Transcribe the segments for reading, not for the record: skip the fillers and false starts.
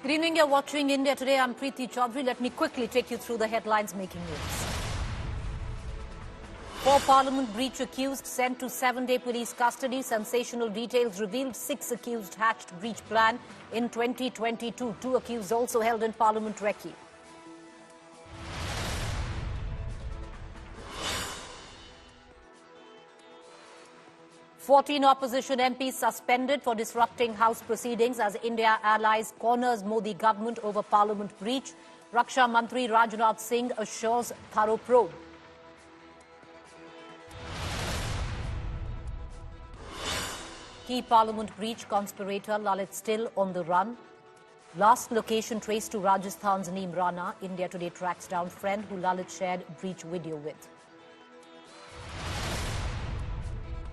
Good evening, you're watching India Today. I'm Preeti Chaudhary. Let me quickly take you through the headlines making news. 4 Parliament breach accused sent to 7-day police custody. Sensational details revealed. 6 accused hatched breach plan in 2022. 2 accused also held in Parliament recce. "14 opposition MPs suspended for disrupting House proceedings as India allies corners Modi government over Parliament breach. Raksha Mantri Rajnath Singh assures thorough probe. Key Parliament breach conspirator Lalit still on the run. Last location traced to Rajasthan's Neem Rana. India Today tracks down friend who Lalit shared breach video with.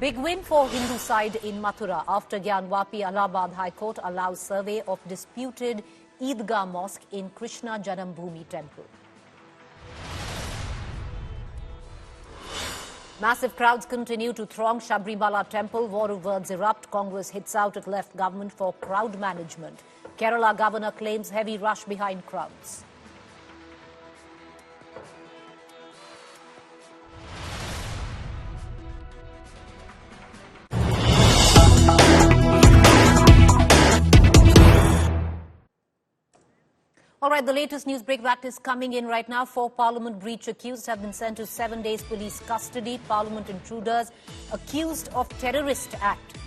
Big win for Hindu side in Mathura after Gyanwapi Allahabad High Court allows survey of disputed Eidgah Mosque in Krishna Janambhoomi temple. Massive crowds continue to throng Sabrimala temple. War of words erupt. Congress hits out at left government for crowd management. Kerala governor claims heavy rush behind crowds. All right, the latest news break that is coming in right now. 4 Parliament breach accused have been sent to 7 days police custody. Parliament intruders accused of terrorist act.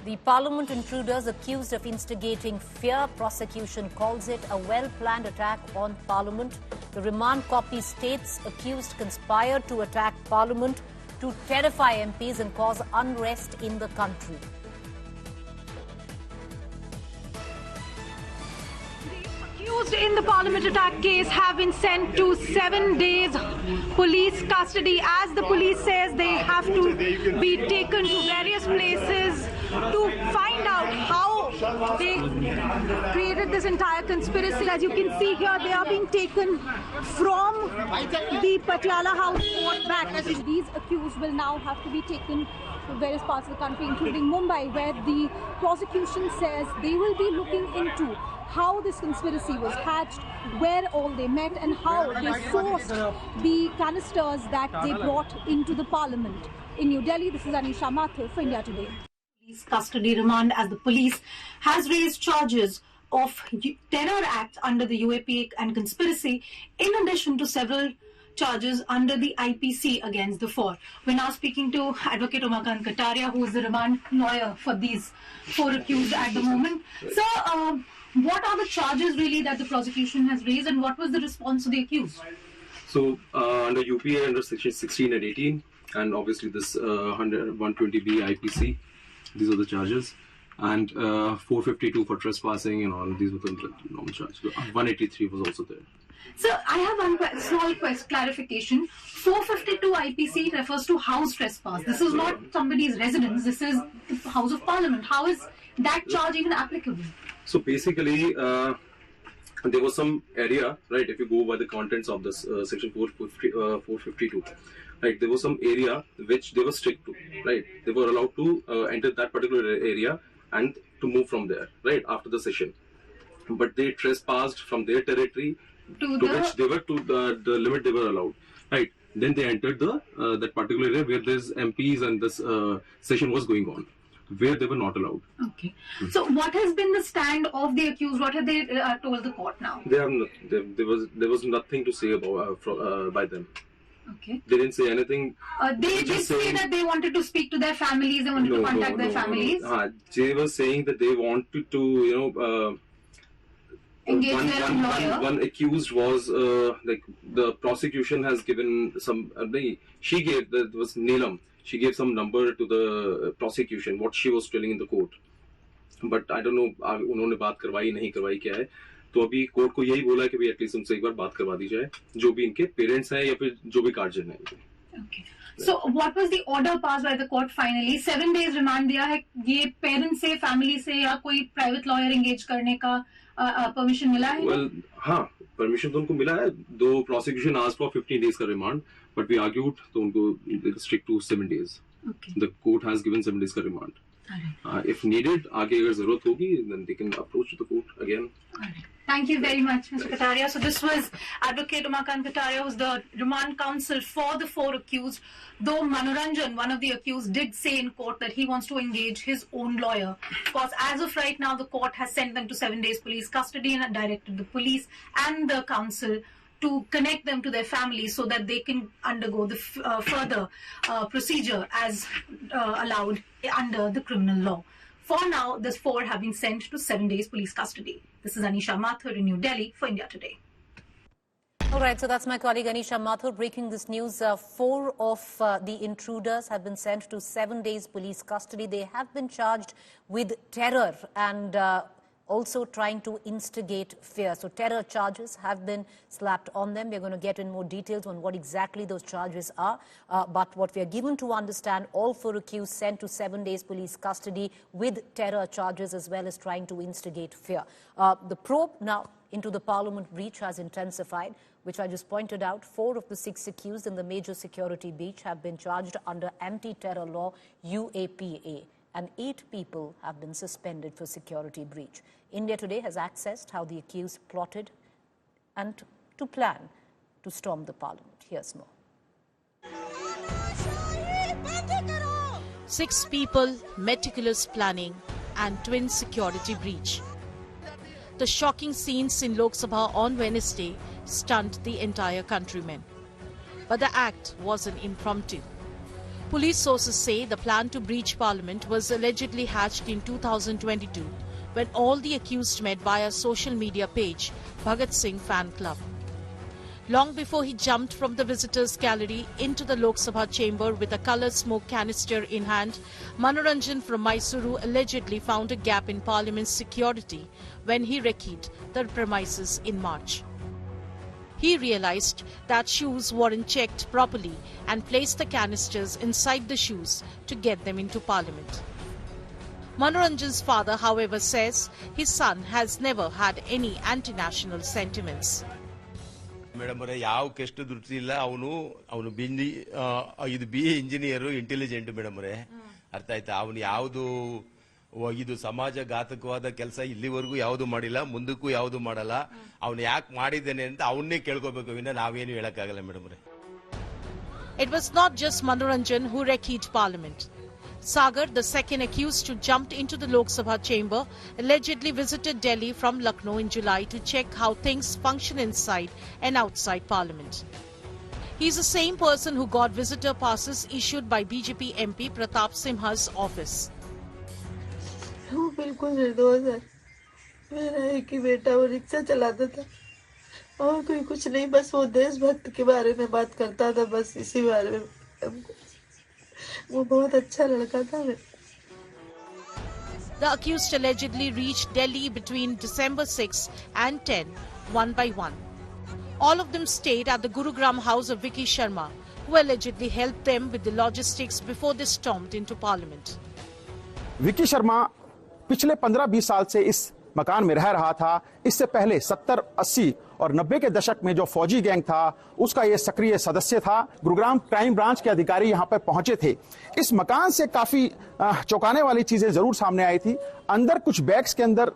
The Parliament intruders accused of instigating fear. Prosecution calls it a well-planned attack on Parliament. The remand copy states accused conspired to attack Parliament to terrify MPs and cause unrest in the country. Accused in the Parliament attack case have been sent to 7 days police custody. As the police says, they have to be taken to various places to find out how they created this entire conspiracy. As you can see here, they are being taken from the Patiala House court back. These accused will now have to be taken to various parts of the country, including Mumbai, where the prosecution says they will be looking into how this conspiracy was hatched, where all they met, and how they sourced the canisters that they brought into the Parliament. In New Delhi, this is Anisha Mathur for India Today. Police custody remand as the police has raised charges of terror acts under the UAP and conspiracy, in addition to several charges under the IPC against the 4. We're now speaking to Advocate Umakant Kataria, who is the remand lawyer for these 4 accused at the moment. So, what are the charges really that the prosecution has raised, and what was the response to the accused? So, under UPA, under section 16 and 18, and obviously this 120B IPC, these are the charges, and 452 for trespassing and all, these were the normal charges. 183 was also there. So, I have one small clarification. 452 IPC refers to house trespass. This is not somebody's residence, this is the House of Parliament. How is that charge even applicable? So basically, there was some area, right, if you go by the contents of this section 452, right, there was some area which they were strict to, right, they were allowed to enter that particular area and to move from there, right, after the session. But they trespassed from their territory to which they were to the limit they were allowed, right. Then they entered the that particular area where this MPs and this session was going on, where they were not allowed. Okay. So what has been the stand of the accused? What have they told the court now? They have not, there was nothing to say about by them. Okay. They didn't say anything. They did say that they wanted to speak to their families. They wanted to contact their families. They were saying that they wanted to, engage their lawyer. One accused was like the prosecution has given some. She gave that was Neelam. She gave some number to the prosecution, what she was telling in the court. But I don't know, उन्होंने बात करवाई नहीं करवाई क्या है. तो अभी court को यही बोला है कि एटलीस्ट उनसे एक बार बात करवा दी जाए, जो भी इनके पेरेंट्स हैं या फिर जो भी गार्जियन हैं. Okay. So what was the order passed by the court finally? 7 days remand दिया है. ये पेरेंट्स से, फैमिली से या कोई प्राइवेट लॉयर एंगेज करने का परमिशन मिला है? Well, हाँ, परमिशन तो उनको मिला है. दो प्रोसिक्यूशन asked for 15 days का रिमांड, but we argued तो उनको stick to 7 days. Okay. The court has given 7 days का रिमांड. If needed, आगे अगर जरूरत होगी, then they can approach the court again. Thank you very much, Mr. Kataria. So this was Advocate Umakant Kataria, who's the remand counsel for the 4 accused. Though Manoranjan, one of the accused, did say in court that he wants to engage his own lawyer. Of course, as of right now, the court has sent them to 7 days police custody and directed the police and the counsel to connect them to their families so that they can undergo the further procedure as allowed under the criminal law. For now, the 4 have been sent to 7 days police custody. This is Anisha Mathur in New Delhi for India Today. All right, so that's my colleague Anisha Mathur breaking this news. 4 of the intruders have been sent to 7 days police custody. They have been charged with terror and also trying to instigate fear. So terror charges have been slapped on them. We're going to get in more details on what exactly those charges are. But what we are given to understand, all 4 accused sent to 7 days police custody with terror charges as well as trying to instigate fear. The probe now into the parliament breach has intensified, which I just pointed out. 4 of the 6 accused in the major security breach have been charged under anti-terror law UAPA. And 8 people have been suspended for security breach. India Today has accessed how the accused plotted and to plan to storm the parliament. Here's more. 6 people, meticulous planning and twin security breach. The shocking scenes in Lok Sabha on Wednesday stunned the entire countrymen. But the act was an impromptu. Police sources say the plan to breach parliament was allegedly hatched in 2022 when all the accused met via social media page Bhagat Singh fan club. Long before he jumped from the visitors gallery into the Lok Sabha chamber with a colour smoke canister in hand, Manoranjan from Mysuru allegedly found a gap in parliament's security when he recce'd the premises in March. He realized that shoes weren't checked properly and placed the canisters inside the shoes to get them into parliament. Manoranjan's father, however, says his son has never had any anti-national sentiments. Madam, ಯಾವ ಕೆಷ್ಟ ದೃಷ್ಟಿ ಇಲ್ಲ ಅವನು ಇದು BA engineer intelligent madam ಅರ್ಥ ಆಯ್ತಾ ಅವನು ಯಾವುದು ಇದು ಸಮಾಜ ಘಾತಕವಾದ ಕೆಲಸ ಇಲ್ಲಿವರೆಗೂ ಯಾವುದು ಮಾಡಿಲ್ಲ ಮುಂದಕ್ಕೂ ಯಾವುದು ಮಾಡಲ್ಲ ಅವನು ಯಾಕೆ ಮಾಡಿದ್ದೇನೆ ಅಂತ ಅವನ್ನೇ ಕೇಳ್ಕೋಬೇಕು ವಿನ ನಾವೇನು ಹೇಳಕ್ಕಾಗಲ್ಲ madam It was not just Manoranjan who wrecked parliament. Sagar, the second accused who jumped into the Lok Sabha chamber, allegedly visited Delhi from Lucknow in July to check how things function inside and outside parliament. He is the same person who got visitor passes issued by BJP MP Pratap Simha's office. वो बिल्कुल निर्दोष है। मेरा एक ही बेटा वो rickshaw चलाता था और कोई कुछ नहीं, बस वो देशभक्त के बारे में बात करता था, बस इसी बारे में। वो बहुत अच्छा लड़का था। The accused allegedly reached Delhi between December 6 and 10, one by one. All of them stayed at the Gurugram house of Vicky Sharma, who allegedly helped them with the logistics before they stormed into parliament. Vicky Sharma पिछले 15-20 साल से इस मकान में रह रहा था। इससे पहले 70, 80 और 90 के दशक में जो फौजी गैंग था उसका ये सक्रिय सदस्य था। गुरुग्राम क्राइम ब्रांच के अधिकारी यहां पर पहुंचे थे। इस मकान से काफी चौंकाने वाली चीजें जरूर सामने आई थी। अंदर कुछ बैग्स के अंदर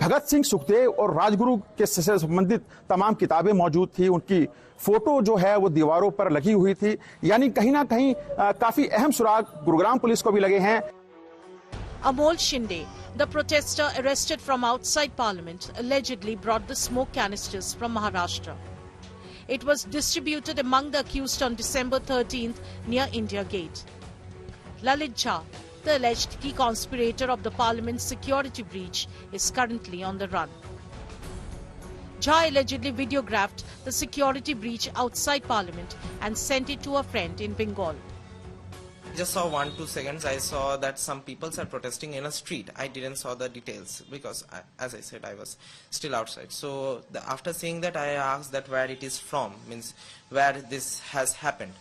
भगत सिंह, सुखदेव और राजगुरु के से संबंधित तमाम किताबें मौजूद थी। उनकी फोटो जो है वो दीवारों पर लगी हुई थी। यानी कहीं ना कहीं काफी अहम सुराग गुरुग्राम पुलिस को भी लगे हैं। Amol Shinde, the protester arrested from outside parliament, allegedly brought the smoke canisters from Maharashtra. It was distributed among the accused on December 13th near India Gate. Lalit Shah, the alleged key conspirator of the parliament's security breach, is currently on the run. Shah allegedly videographed the security breach outside parliament and sent it to a friend in Bengal. Just saw 1-2 seconds. I saw that some people are protesting in a street. I didn't saw the details because, as I said, I was still outside. So after seeing that, I asked that where it is from, means where this has happened.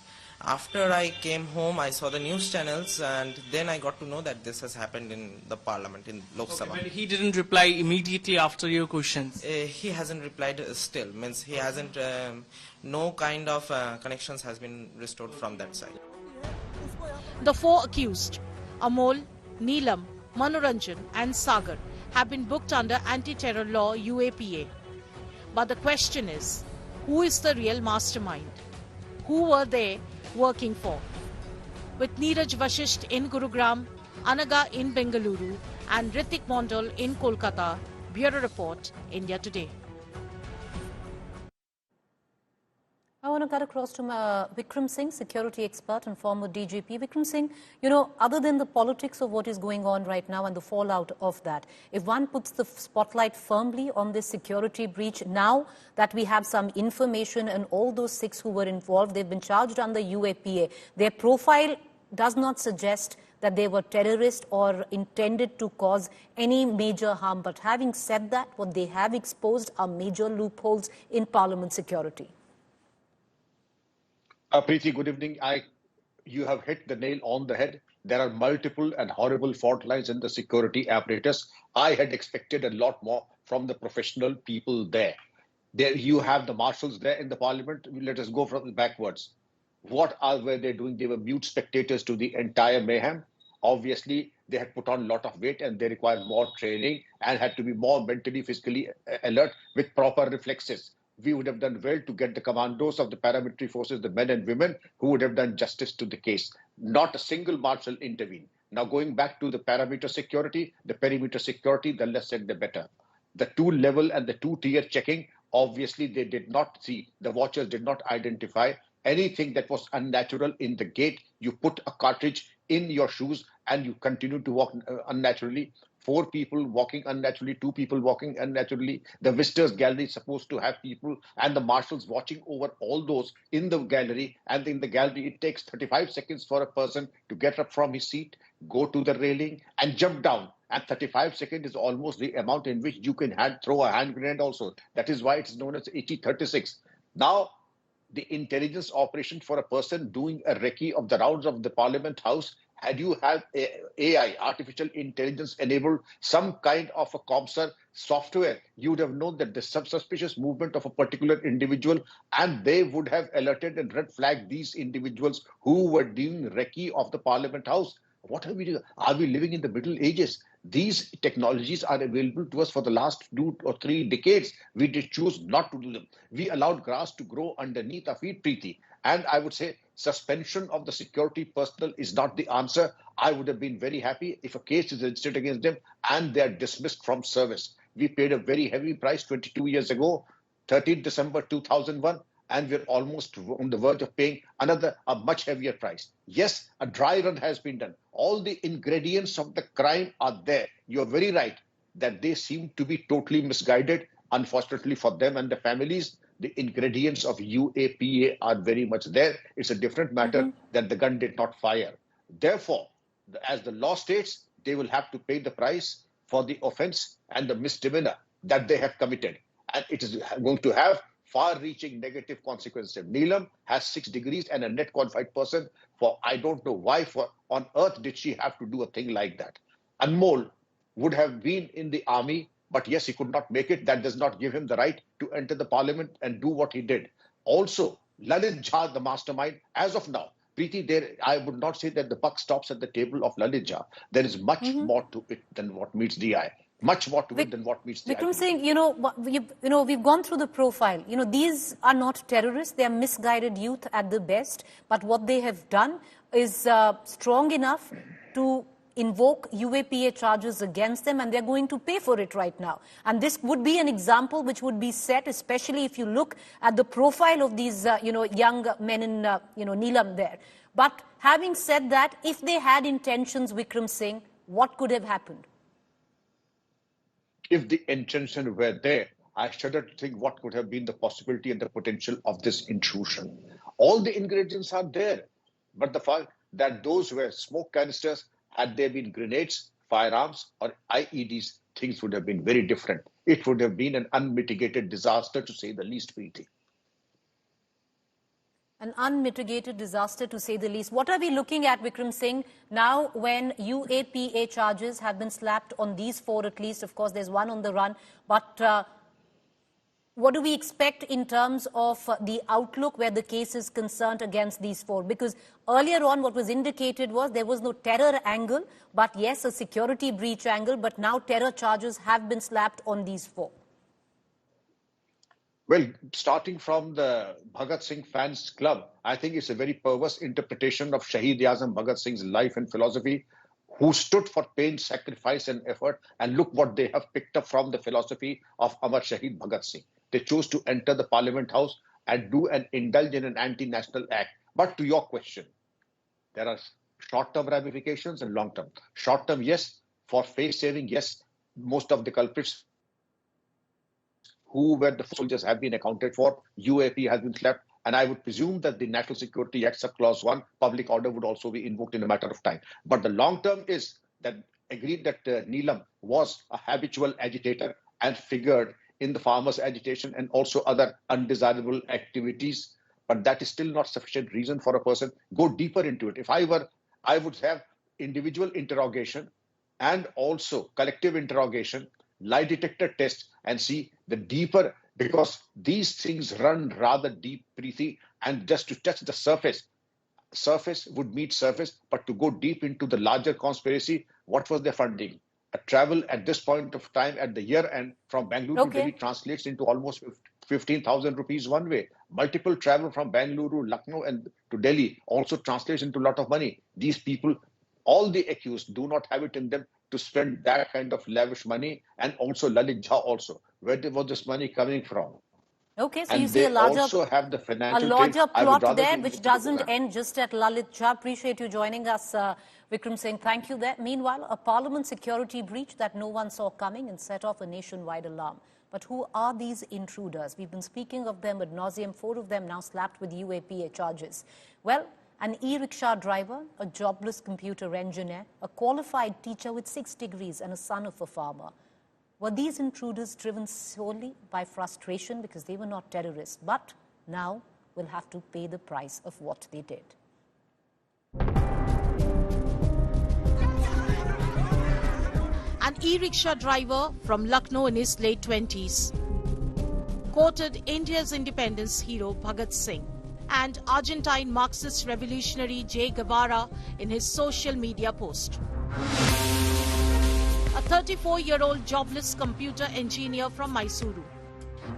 After I came home, I saw the news channels, and then I got to know that this has happened in the parliament in Lok Sabha. But he didn't reply immediately after your questions. He hasn't replied still. Means he hasn't. No kind of connections has been restored from that side. The 4 accused, Amol, Neelam, Manoranjan and Sagar have been booked under anti-terror law UAPA. But the question is, who is the real mastermind? Who were they working for? With Neeraj Vashisht in Gurugram, Anaga in Bengaluru and Ritik Mondal in Kolkata, Bureau Report, India Today. I want to cut across to Vikram Singh, security expert and former DGP. Vikram Singh, other than the politics of what is going on right now and the fallout of that, if one puts the spotlight firmly on this security breach, now that we have some information and all those 6 who were involved, they've been charged under UAPA. Their profile does not suggest that they were terrorists or intended to cause any major harm. But having said that, what they have exposed are major loopholes in Parliament security. Preeti, good evening. You have hit the nail on the head. There are multiple and horrible fault lines in the security apparatus. I had expected a lot more from the professional people there. There you have the marshals there in the parliament. Let us go from backwards. What were they doing? They were mute spectators to the entire mayhem. Obviously, they had put on a lot of weight and they required more training and had to be more mentally, physically alert with proper reflexes. We would have done well to get the commandos of the paramilitary forces, the men and women, who would have done justice to the case. Not a single marshal intervened. Now, going back to the perimeter security, the less said the better. The 2-level and the 2-tier checking, obviously, they did not see, the watchers did not identify anything that was unnatural in the gate. You put a cartridge in your shoes and you continue to walk unnaturally. 4 people walking unnaturally, 2 people walking unnaturally. The visitors gallery is supposed to have people and the marshals watching over all those in the gallery. And in the gallery, it takes 35 seconds for a person to get up from his seat, go to the railing and jump down. And 35 seconds is almost the amount in which you can throw a hand grenade also. That is why it is known as 80-36. Now, the intelligence operation for a person doing a recce of the rounds of the Parliament House, had you had AI, artificial intelligence enabled some kind of a ComSir software, you would have known that the suspicious movement of a particular individual, and they would have alerted and red flagged these individuals who were doing recce of the Parliament House. What are we doing? Are we living in the Middle Ages? These technologies are available to us for the last 2 or 3 decades. We did choose not to do them. We allowed grass to grow underneath our feet, Preeti. And I would say suspension of the security personnel is not the answer. I would have been very happy if a case is registered against them and they are dismissed from service. We paid a very heavy price 22 years ago, 13th December 2001. And we're almost on the verge of paying a much heavier price. Yes, a dry run has been done. All the ingredients of the crime are there. You're very right that they seem to be totally misguided. Unfortunately for them and the families, the ingredients of UAPA are very much there. It's a different matter that the gun did not fire. Therefore, as the law states, they will have to pay the price for the offense and the misdemeanor that they have committed. And it is going to have far-reaching negative consequences. Neelam has 6 degrees and a net qualified person. For I don't know why on earth did she have to do a thing like that. Anmol would have been in the army, but yes, he could not make it. That does not give him the right to enter the parliament and do what he did. Also, Lalit Jha, the mastermind, as of now, Preeti, I would not say that the buck stops at the table of Lalit Jha. There is much more to it than what meets the eye. Much more to it than what meets the eye. Vikram Singh, we've gone through the profile. These are not terrorists. They are misguided youth at the best. But what they have done is strong enough to invoke UAPA charges against them, and they're going to pay for it right now. And this would be an example which would be set, especially if you look at the profile of these, young men in, Neelam there. But having said that, if they had intentions, Vikram Singh, what could have happened? If the intention were there, I shudder to think what could have been the possibility and the potential of this intrusion. All the ingredients are there. But the fact that those were smoke canisters, had there been grenades, firearms, or IEDs, things would have been very different. It would have been an unmitigated disaster, to say the least, Preeti. An unmitigated disaster, to say the least. What are we looking at, Vikram Singh, now when UAPA charges have been slapped on these 4 at least? Of course, there's one on the run. But What do we expect in terms of the outlook where the case is concerned against these four? Because earlier on what was indicated was there was no terror angle, but yes, a security breach angle, but now terror charges have been slapped on these four. Well, starting from the Bhagat Singh fans club, I think it's a very perverse interpretation of Shaheed Azam Bhagat Singh's life and philosophy, who stood for pain, sacrifice and effort. And look what they have picked up from the philosophy of Amar Shaheed Bhagat Singh. They chose to enter the Parliament House and indulge in an anti-national act. But to your question, there are short-term ramifications and long-term. Short-term, yes. For face saving, yes. Most of the culprits who were the soldiers have been accounted for. UAP has been slapped. And I would presume that the National Security Act, Clause 1, public order would also be invoked in a matter of time. But the long-term is that agreed that Neelam was a habitual agitator and figured in the farmers' agitation and also other undesirable activities. But that is still not sufficient reason for a person go deeper into it. If I were, I would have individual interrogation and also collective interrogation, lie detector test, and see the deeper, because these things run rather deep, Preeti, and just to touch the surface would meet surface, but to go deep into the larger conspiracy, what was their funding? A travel at this point of time at the year end from Bangalore to Delhi translates into almost 15,000 rupees one way. Multiple travel from Bangalore, Lucknow and to Delhi also translates into a lot of money. These people, all the accused, do not have it in them to spend that kind of lavish money. And also Lalit Jha also. Where was this money coming from? Okay, so and you see a larger plot there, which doesn't end just at Lalit Jha. Appreciate you joining us, Vikram Singh. Thank you there. Meanwhile, a parliament security breach that no one saw coming and set off a nationwide alarm. But who are these intruders? We've been speaking of them ad nauseum, 4 of them now slapped with UAPA charges. Well, an e-rickshaw driver, a jobless computer engineer, a qualified teacher with 6 degrees and a son of a farmer. Were these intruders driven solely by frustration because they were not terrorists, but now will have to pay the price of what they did? An e-rickshaw driver from Lucknow in his late 20s quoted India's independence hero Bhagat Singh and Argentine Marxist revolutionary Che Guevara in his social media post. A 34-year-old jobless computer engineer from Mysuru,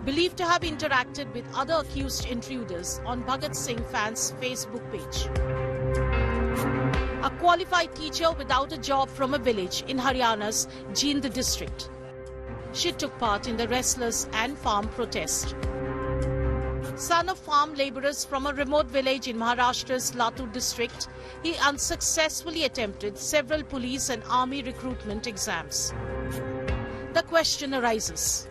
believed to have interacted with other accused intruders on Bhagat Singh fans' Facebook page. A qualified teacher without a job from a village in Haryana's Jind district. She took part in the restless and farm protest. Son of farm labourers from a remote village in Maharashtra's Latur district, he unsuccessfully attempted several police and army recruitment exams. The question arises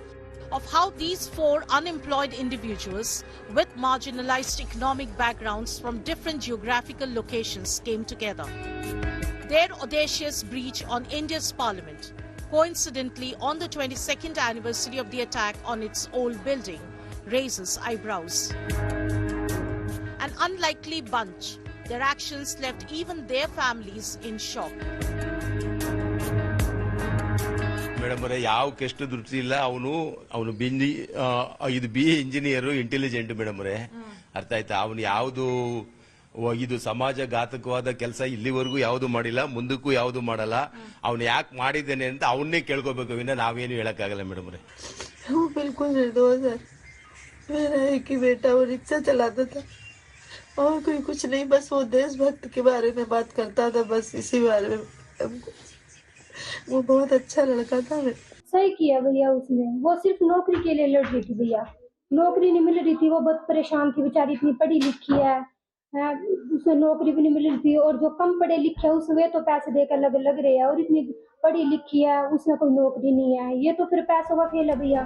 of how these 4 unemployed individuals with marginalized economic backgrounds from different geographical locations came together. Their audacious breach on India's parliament, coincidentally on the 22nd anniversary of the attack on its old building, raises eyebrows. An unlikely bunch, their actions left even their families in shock. Madam ಅವರೇ, ಯಾವ ಕೆಷ್ಟ ದೃಷ್ಟಿ ಇಲ್ಲ. ಅವನು ಇದು BA engineer, intelligent madam ಅವರೇ. ಅರ್ಥ ಆಯ್ತಾ? ಅವನು ಯಾವುದು ಇದು ಸಮಾಜಘಾತಕವಾದ ಕೆಲಸ ಇಲ್ಲಿವರೆಗೂ ಯಾವುದು ಮಾಡಿಲ್ಲ, ಮುಂದಕ್ಕೂ ಯಾವುದು ಮಾಡಲ್ಲ. ಅವನು ಯಾಕೆ ಮಾಡಿದ್ದೇನೆ ಅಂತ ಅವನ್ನೇ ಕೇಳ್ಕೋಬೇಕು, ವಿನ ನಾವೇನು ಹೇಳಕ್ಕಾಗಲ್ಲ ಮೇಡಮ್ ಅವರೇ. बिल्कुल निर्दोष है. मेरा एक ही बेटा वो रिक्शा चलाता था और कोई कुछ नहीं, बस वो देशभक्त के बारे में बात करता था, बस इसी बारे में. वो बहुत अच्छा लड़का था. सही किया भैया उसने. वो सिर्फ नौकरी के लिए लड़ रही थी भैया. नौकरी नहीं मिल रही थी, वो बहुत परेशान थी बेचारी. इतनी पढ़ी लिखी है, उसे नौकरी भी नहीं मिल रही थी. और जो कम पढ़े लिखे हैं उसमें तो पैसे देकर लग रहे हैं, और इतनी पढ़ी लिखी है उसमें कोई नौकरी नहीं है. ये तो फिर पैसों का खेल है भैया.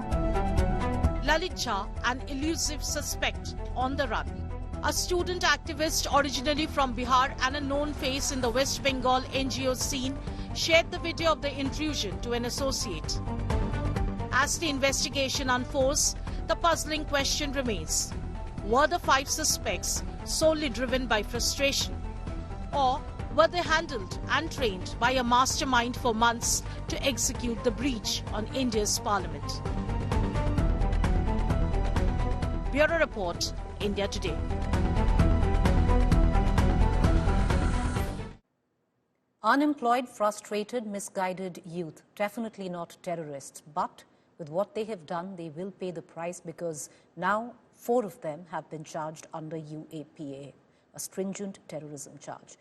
Lalit Jha, an elusive suspect on the run. A student activist originally from Bihar and a known face in the West Bengal NGO scene, shared the video of the intrusion to an associate. As the investigation unfolds, the puzzling question remains. Were the 5 suspects solely driven by frustration? Or were they handled and trained by a mastermind for months to execute the breach on India's parliament? Bureau Report, India Today. Unemployed, frustrated, misguided youth, definitely not terrorists. But with what they have done, they will pay the price, because now 4 of them have been charged under UAPA, a stringent terrorism charge.